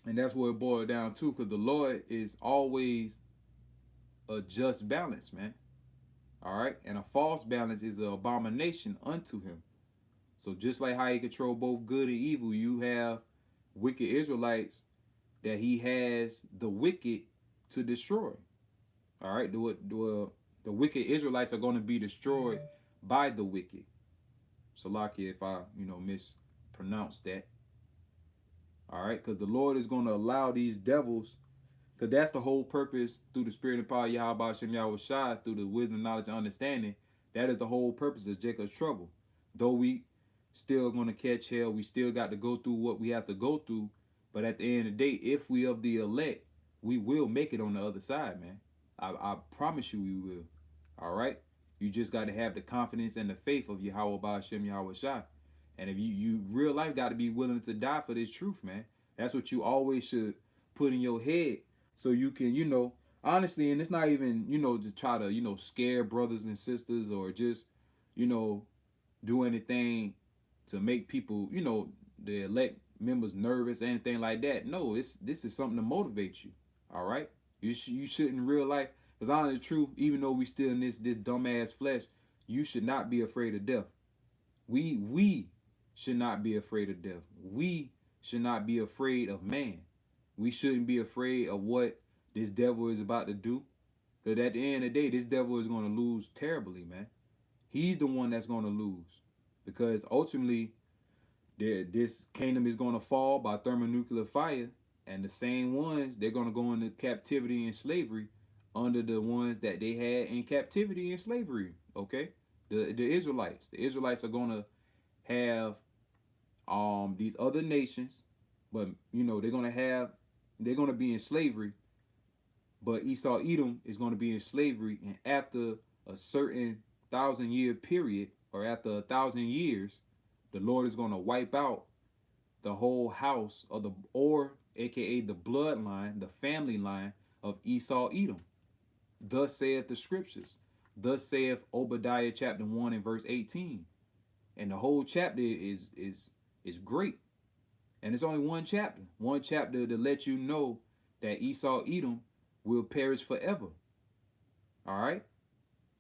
and that's what it boiled down to. Because the Lord is always a just balance, man. All right, and a false balance is an abomination unto Him. So just like how He control both good and evil, you have wicked Israelites that He has the wicked to destroy. All right, the wicked Israelites are going to be destroyed by the wicked. Salakia, if I mispronounced that. All right, because the Lord is going to allow these devils, because that's the whole purpose through the spirit and power of Yahweh Shem Yahweh Shai, through the wisdom, knowledge, and understanding. That is the whole purpose of Jacob's trouble. Though we still going to catch hell, we still got to go through what we have to go through. But at the end of the day, if we of the elect, we will make it on the other side, man. I promise you we will. All right? You just got to have the confidence and the faith of Yahweh Ba'ashem Yahweh Shai. And if you real life got to be willing to die for this truth, man. That's what you always should put in your head, so you can, honestly, and it's not even, to try to, scare brothers and sisters, or just, do anything to make people, the elect members nervous, anything like that. No, this is something to motivate you. All right, you shouldn't real life, because honestly, the truth, even though we still in this dumbass flesh, you should not be afraid of death. We should not be afraid of death. We should not be afraid of man. We shouldn't be afraid of what this devil is about to do. Because at the end of the day, this devil is going to lose terribly, man. He's the one that's going to lose. Because ultimately, this kingdom is going to fall by thermonuclear fire. And the same ones, they're going to go into captivity and slavery under the ones that they had in captivity and slavery. Okay? The Israelites. The Israelites are going to have these other nations, but they're gonna be in slavery, but Esau Edom is gonna be in slavery, and after a certain 1,000-year period, or after 1,000 years, the Lord is gonna wipe out the whole house of or aka the bloodline, the family line of Esau Edom. Thus saith the scriptures. Thus saith Obadiah chapter 1 and verse 18. And the whole chapter is great. And it's only one chapter to let you know that Esau Edom will perish forever. All right?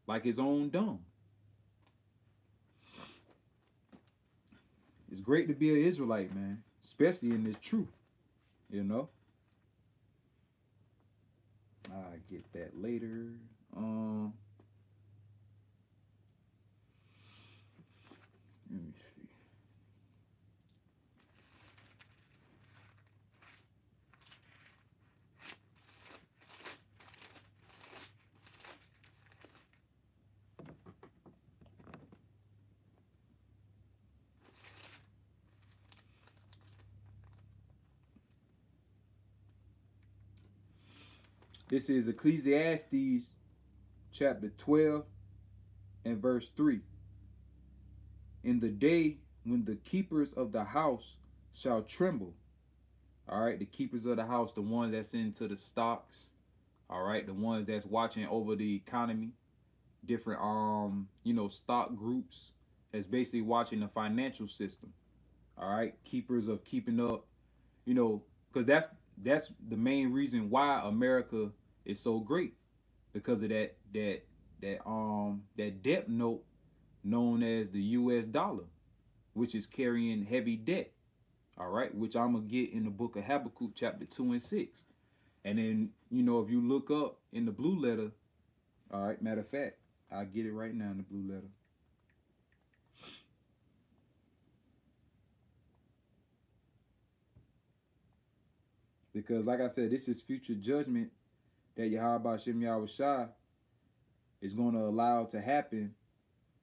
Like his own dung. It's great to be an Israelite, man. Especially in this truth. You know? I get that later. Let me see. This is Ecclesiastes chapter 12 and verse 3. In the day when the keepers of the house shall tremble. All right, the keepers of the house, the ones that's into the stocks. All right, the ones that's watching over the economy, different stock groups that's basically watching the financial system. All right, keepers of keeping up, because that's the main reason why America is so great, because of that debt note known as the US dollar, which is carrying heavy debt. All right, which I'm gonna get in the book of Habakkuk chapter 2 and 6. And then, if you look up in the blue letter, all right, matter of fact, I'll get it right now in the blue letter. Because like I said, this is future judgment that Yahweh Shem Yahweh Shai is going to allow to happen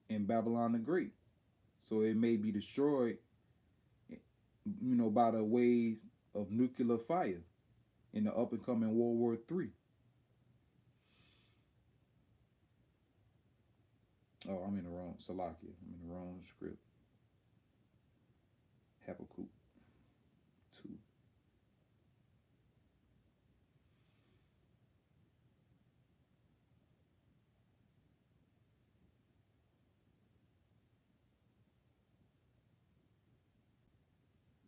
in Babylon the Great. So it may be destroyed, by the ways of nuclear fire in the up and coming World War III. Oh, I'm in the wrong Salakia. I'm in the wrong script. Habakkuk 2.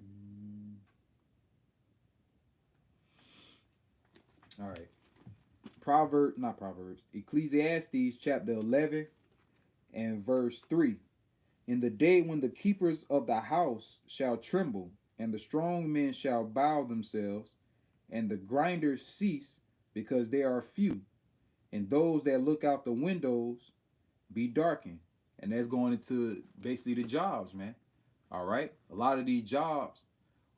Mm, all right. Not Proverbs. Ecclesiastes chapter 11 and verse 3. In the day when the keepers of the house shall tremble, and the strong men shall bow themselves, and the grinders cease, because they are few, and those that look out the windows be darkened. And that's going into basically the jobs, man. All right. A lot of these jobs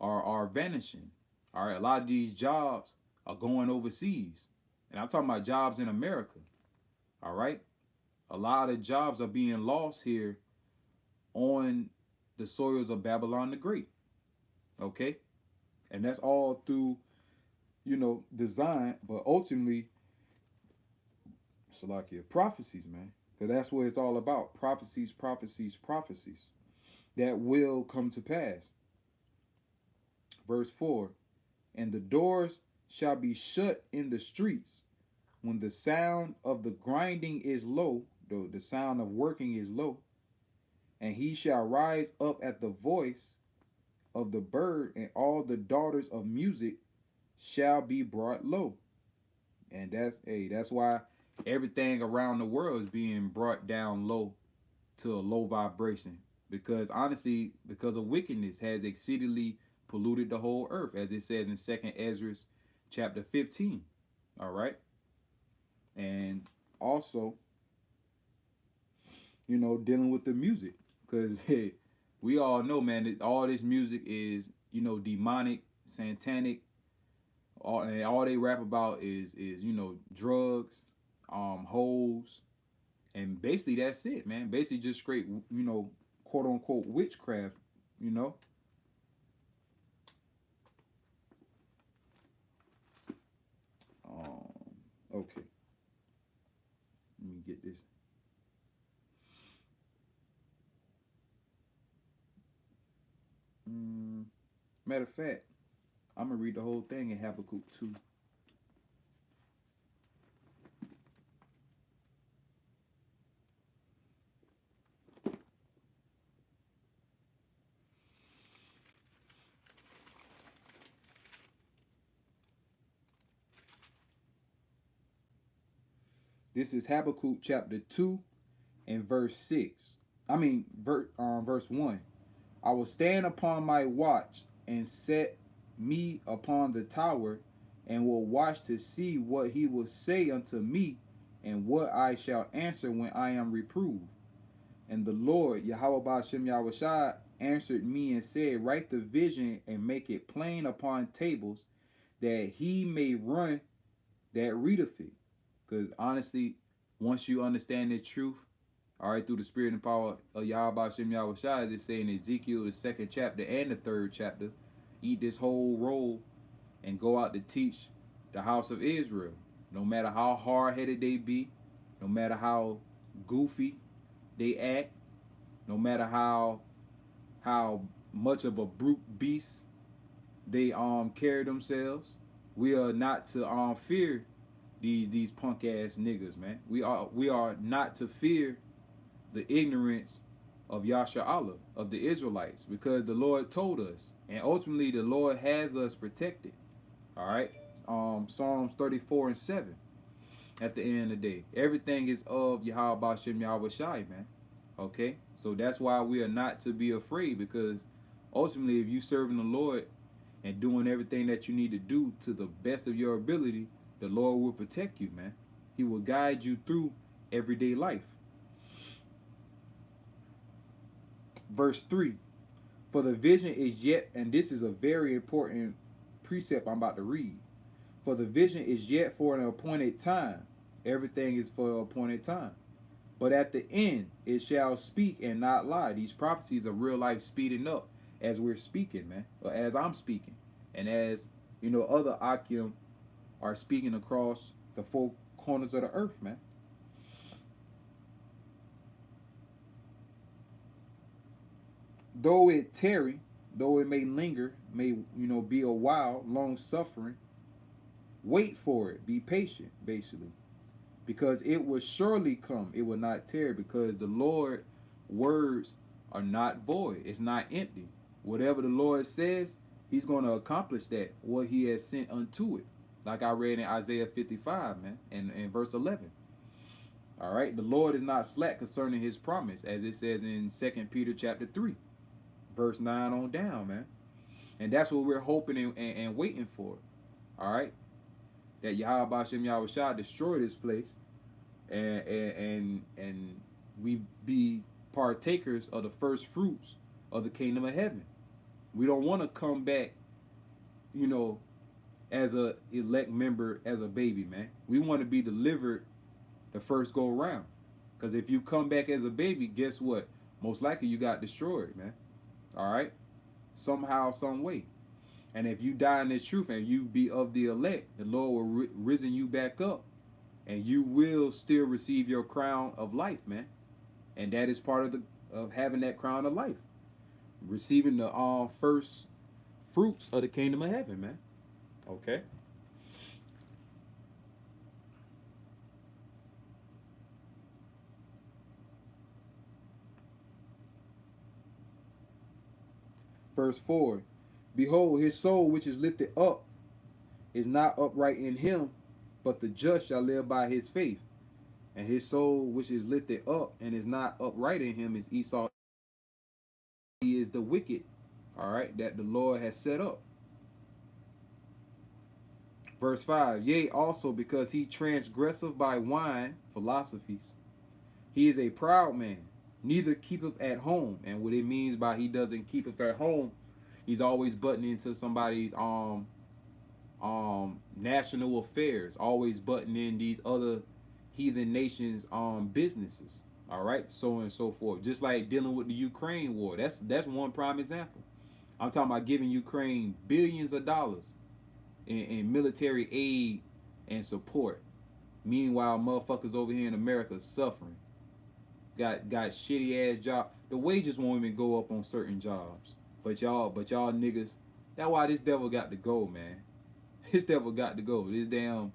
are vanishing. All right. A lot of these jobs are going overseas. And I'm talking about jobs in America. All right. A lot of jobs are being lost here on the soils of Babylon the Great. Okay. And that's all through, design, but ultimately, Salakia, prophecies, man. Because that's what it's all about. Prophecies, prophecies, prophecies that will come to pass. Verse 4. And the doors shall be shut in the streets when the sound of the grinding is low, though the sound of working is low, and he shall rise up at the voice of the bird, and all the daughters of music shall be brought low. And that's why everything around the world is being brought down low to a low vibration. Because honestly, because of wickedness has exceedingly polluted the whole earth, as it says in 2nd Ezra chapter 15. All right. And also, dealing with the music. Because hey, we all know, man, that all this music is, demonic, satanic. All they rap about is drugs, hoes, and basically that's it, man. Basically just straight, quote unquote witchcraft, you know. Um, okay, let me get this. Mm, Matter of fact, I'm gonna read the whole thing in Habakkuk 2. This is Habakkuk chapter 2 and verse 6. Verse 1. I will stand upon my watch and set me upon the tower, and will watch to see what he will say unto me, and what I shall answer when I am reproved. And the Lord, Yahweh Bashem Yahushua, answered me and said, write the vision and make it plain upon tables, that he may run that readeth it. Because honestly, once you understand this truth, all right, through the spirit and power of Yahweh Hashem Yahweh Shai, as it say in Ezekiel, the 2nd chapter and the 3rd chapter, eat this whole roll and go out to teach the house of Israel. No matter how hard-headed they be, no matter how goofy they act, no matter how much of a brute beast they carry themselves, we are not to fear these punk ass niggas, man. We are not to fear the ignorance of Yasha Allah, of the Israelites, because the Lord told us, and ultimately the Lord has us protected. All right, Psalms 34 and 7. At the end of the day, everything is of Yahweh Bashem Yahweh Shai, man. Okay, so that's why we are not to be afraid, because ultimately, if you serving the Lord and doing everything that you need to do to the best of your ability, the Lord will protect you, man. He will guide you through everyday life. Verse 3. For the vision is yet, and this is a very important precept I'm about to read. For the vision is yet for an appointed time. Everything is for an appointed time. But at the end, it shall speak and not lie. These prophecies are real life speeding up as we're speaking, man. Or as I'm speaking. And as, other Akim are speaking across the four corners of the earth, man. Though it tarry, though it may linger, may be a while, long suffering, wait for it, be patient, basically, because it will surely come. It will not tarry, because the Lord words are not void. It's not empty. Whatever the Lord says, He's going to accomplish that, what He has sent unto it. Like I read in Isaiah 55, man, and verse 11. All right, the Lord is not slack concerning His promise, as it says in 2 Peter chapter 3, verse 9 on down, man. And that's what we're hoping and waiting for. All right, that Yahweh Bashem Yahweh Shah destroy this place, and we be partakers of the first fruits of the kingdom of heaven. We don't want to come back, as a elect member, as a baby, man. We want to be delivered the first go around. Because if you come back as a baby, guess what? Most likely you got destroyed, man. All right? Somehow, some way. And if you die in this truth and you be of the elect, the Lord will risen you back up. And you will still receive your crown of life, man. And that is part of having that crown of life. Receiving the first fruits of the kingdom of heaven, man. Okay? Verse 4. Behold, his soul which is lifted up is not upright in him, but the just shall live by his faith. And his soul which is lifted up and is not upright in him is Esau. He is the wicked, all right, that the Lord has set up. Verse 5. Yea, also because he transgresseth by wine, philosophies. He is a proud man, neither keepeth at home. And what it means by he doesn't keepeth at home, he's always butting into somebody's national affairs, always butting in these other heathen nations businesses. All right, so on and so forth. Just like dealing with the Ukraine war. That's one prime example. I'm talking about giving Ukraine billions of dollars in military aid and support. Meanwhile, motherfuckers over here in America suffering. Got shitty ass job. The wages won't even go up on certain jobs. But y'all niggas, that's why this devil got to go, man. This devil got to go. This damn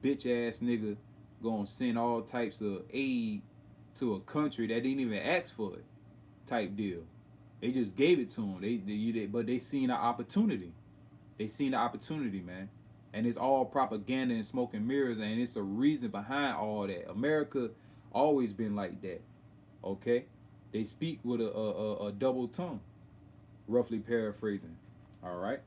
bitch ass nigga gonna send all types of aid to a country that didn't even ask for it, type deal. They just gave it to them. But they seen an opportunity. They seen the opportunity, man. And it's all propaganda and smoke and mirrors, and it's a reason behind all that. America always been like that. Okay? They speak with a double tongue. Roughly paraphrasing. All right?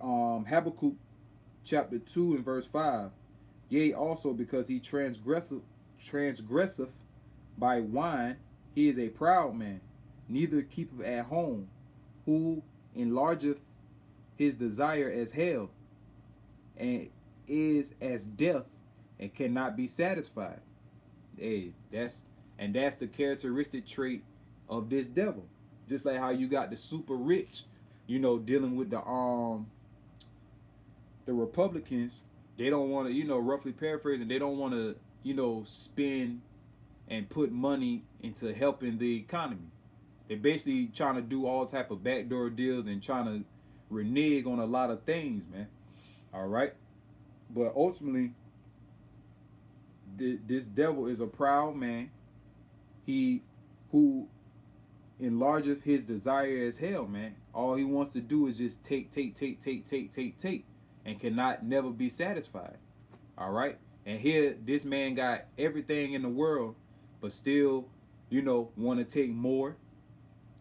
Habakkuk chapter 2 and verse 5. Yea, also because he transgresseth by wine, he is a proud man, neither keepeth at home, who enlargeth his desire as hell, and is as death, and cannot be satisfied. Hey, that's the characteristic trait of this devil. Just like how you got the super rich, dealing with the Republicans. They don't want to, roughly paraphrasing, they don't want to, spend and put money into helping the economy. They're basically trying to do all type of backdoor deals and trying to renege on a lot of things, man. All right? But ultimately, this devil is a proud man. He who enlargeth his desire as hell, man. All he wants to do is just take, and cannot never be satisfied. All right? And here, this man got everything in the world, but still, want to take more.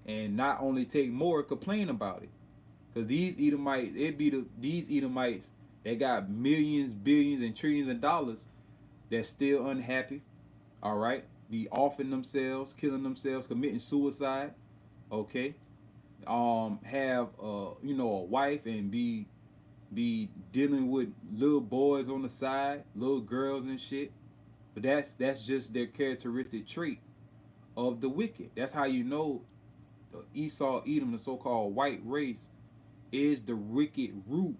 And not only take more, complain about it. Because these Edomites, these Edomites that got millions, billions, and trillions of dollars that's still unhappy. All right? Be offing themselves, killing themselves, committing suicide. Okay? Have, a wife and be dealing with little boys on the side, little girls and shit. But that's just their characteristic trait of the wicked. That's how you know the Esau, Edom, the so-called white race, is the wicked root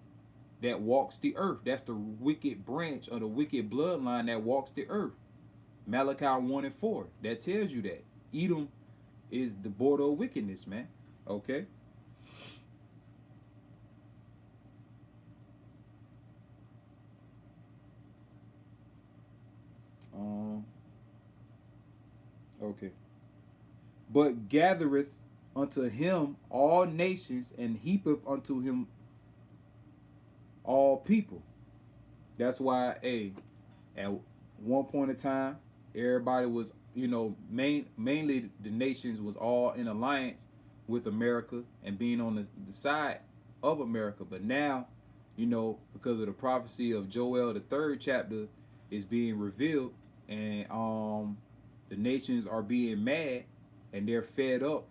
that walks the earth. That's the wicked branch of the wicked bloodline that walks the earth. Malachi 1 and 4, that tells you that. Edom is the border of wickedness, man. Okay. Um. Okay. But gathereth unto him all nations, and heapeth unto him all people. That's why, hey, at one point in time, everybody was, mainly the nations was all in alliance with America and being on the side of America. But now, because of the prophecy of Joel, the third chapter is being revealed, and the nations are being mad, and they're fed up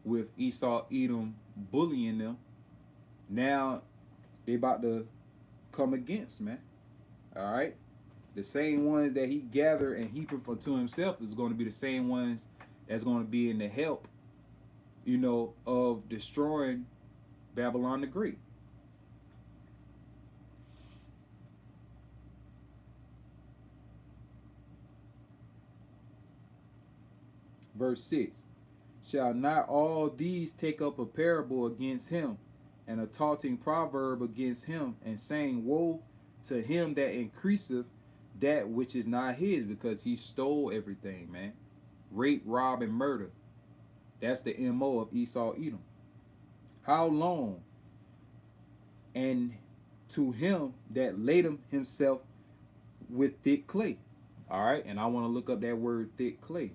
with Esau, Edom bullying them. Now they about to come against, man. All right. The same ones that he gathered and heaped unto himself is going to be the same ones that's going to be in the help, of destroying Babylon the Great. Verse 6. Shall not all these take up a parable against him, and a taunting proverb against him, and saying, Woe to him that increaseth that which is not his, because he stole everything, man. Rape, rob, and murder. That's the MO of Esau Edom. How long? And to him that laden himself with thick clay. All right, and I want to look up that word thick clay.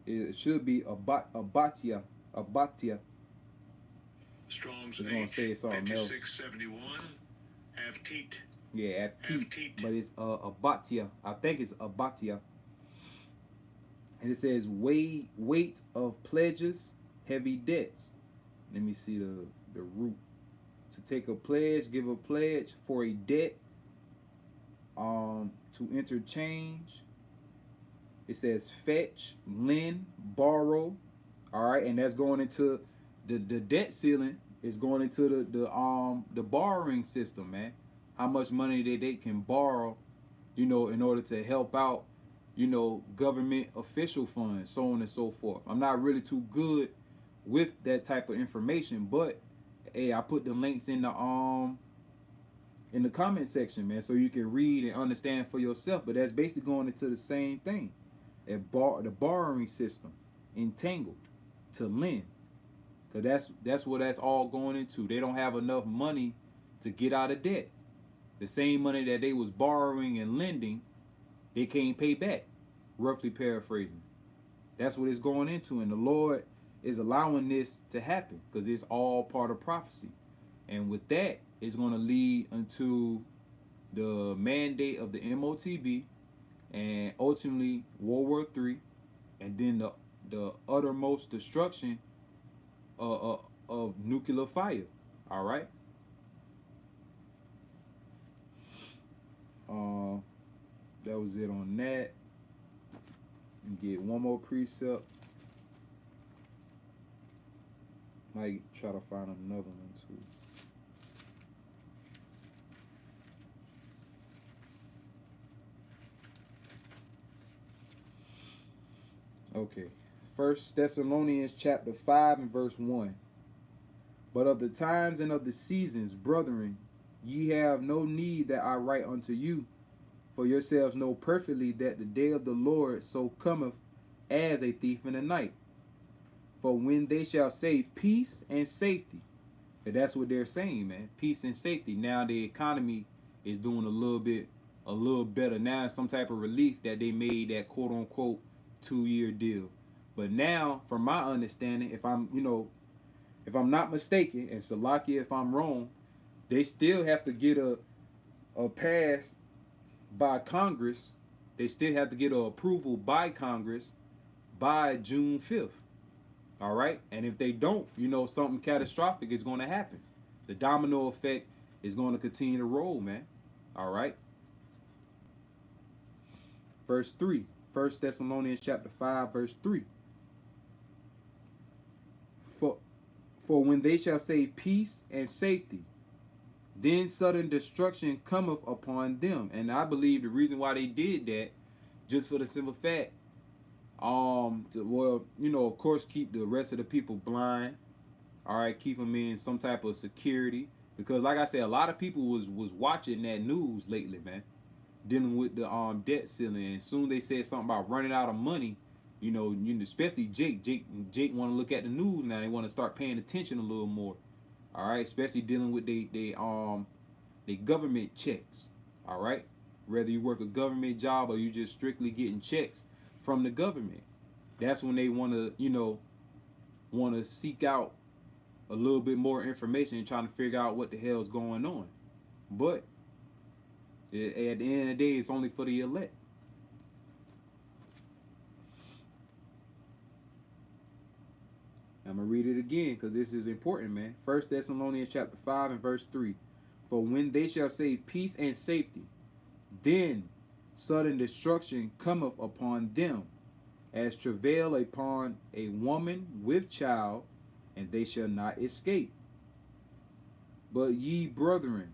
It should be abatia. Abatia. Strong's it's gonna say it's all 5671. Avteet. Yeah, Avteet, but it's abatia. I think it's abatia. And it says weight of pledges, heavy debts. Let me see the root. To take a pledge, give a pledge for a debt. To interchange. It says fetch, lend, borrow. All right, and that's going into the debt ceiling is going into the borrowing system, man. How much money they can borrow, in order to help out, government official funds, so on and so forth. I'm not really too good with that type of information, but hey, I put the links in the comment section, man, so you can read and understand for yourself. But that's basically going into the same thing. The borrowing system, entangled, to lend, because that's what that's all going into. They don't have enough money to get out of debt. The same money that they was borrowing and lending, they can't pay back. Roughly paraphrasing, that's what it's going into, and the Lord is allowing this to happen because it's all part of prophecy. And with that, it's going to lead into the mandate of the MOTB, and ultimately World War III, and then the uttermost destruction of nuclear fire. All right. That was it on that. Get one more precept. Might try to find another one too. Okay. 1 Thessalonians chapter 5 and verse 1. But of the times and of the seasons, brethren, ye have no need that I write unto you, for yourselves know perfectly that the day of the Lord so cometh as a thief in the night. For when they shall say peace and safety, and that's what they're saying, man, peace and safety. Now the economy is doing a little better. Now some type of relief that they made that quote unquote 2-year deal. But now, from my understanding, if I'm not mistaken, and Salakia if I'm wrong, they still have to get a pass by Congress. They still have to get an approval by Congress by June 5th. All right? And if they don't, something catastrophic is going to happen. The domino effect is going to continue to roll, man. All right? Verse 3. 1 Thessalonians chapter 5, verse 3. For when they shall say peace and safety, then sudden destruction cometh upon them. And I believe the reason why they did that, just for the simple fact, well, of course, keep the rest of the people blind. All right, keep them in some type of security, because, like I said, a lot of people was watching that news lately, man, dealing with the debt ceiling. And soon they said something about running out of money. Especially Jake want to look at the news now. They want to start paying attention a little more. All right, especially dealing with they government checks. All right, whether you work a government job or you just strictly getting checks from the government, that's when they want to seek out a little bit more information and trying to figure out what the hell's going on. But at the end of the day, it's only for the elect. I'm gonna read it again because this is important, man. 1 Thessalonians chapter 5 and verse 3. For when they shall say peace and safety, then sudden destruction cometh upon them, as travail upon a woman with child, and they shall not escape. But ye, brethren,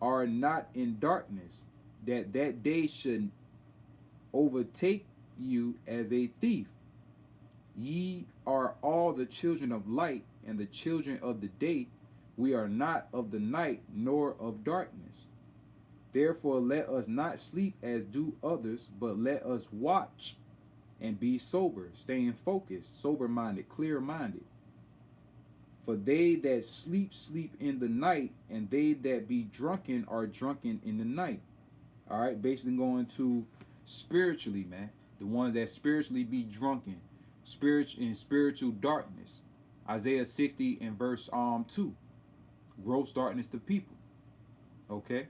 are not in darkness, that day should overtake you as a thief. Ye are all the children of light and the children of the day. We are not of the night nor of darkness. Therefore let us not sleep as do others, but let us watch and be sober, staying focused, sober-minded, clear-minded. For they that sleep, sleep in the night, and they that be drunken are drunken in the night. All right, basically going to spiritually, man. The ones that spiritually be drunken, spiritual darkness. Isaiah 60 and verse 2. Gross darkness to people. Okay?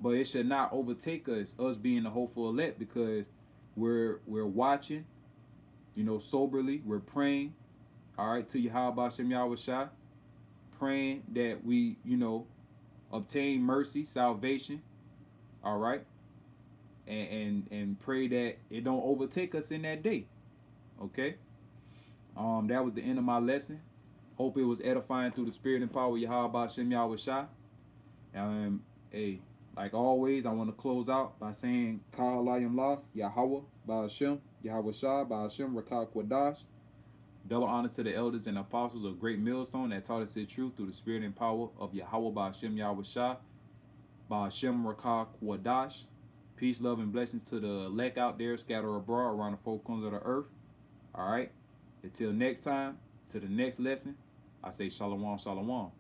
But it should not overtake us being the hopeful elect, because we're watching, soberly. We're praying, all right, to Yahweh Shem Yahweh Shai, praying that we, obtain mercy, salvation, all right, and pray that it don't overtake us in that day. Okay. That was the end of my lesson. Hope it was edifying through the spirit and power of Yahweh Shem Yahweh Shai. Hey, like always, I want to close out by saying Ka'alayim La, Yahweh, Ba'ashem, Yahweh Shai, Ba'ashem, Rakah Kwadash. Double honor to the elders and apostles of Great Millstone that taught us the truth through the spirit and power of Yahweh Ba'ashem, Yahweh Shai, Ba'ashem, Rakah Kwadash. Peace, love, and blessings to the elect out there scattered abroad around the four corners of the earth. All right. Until next time, to the next lesson, I say shalom, shalom.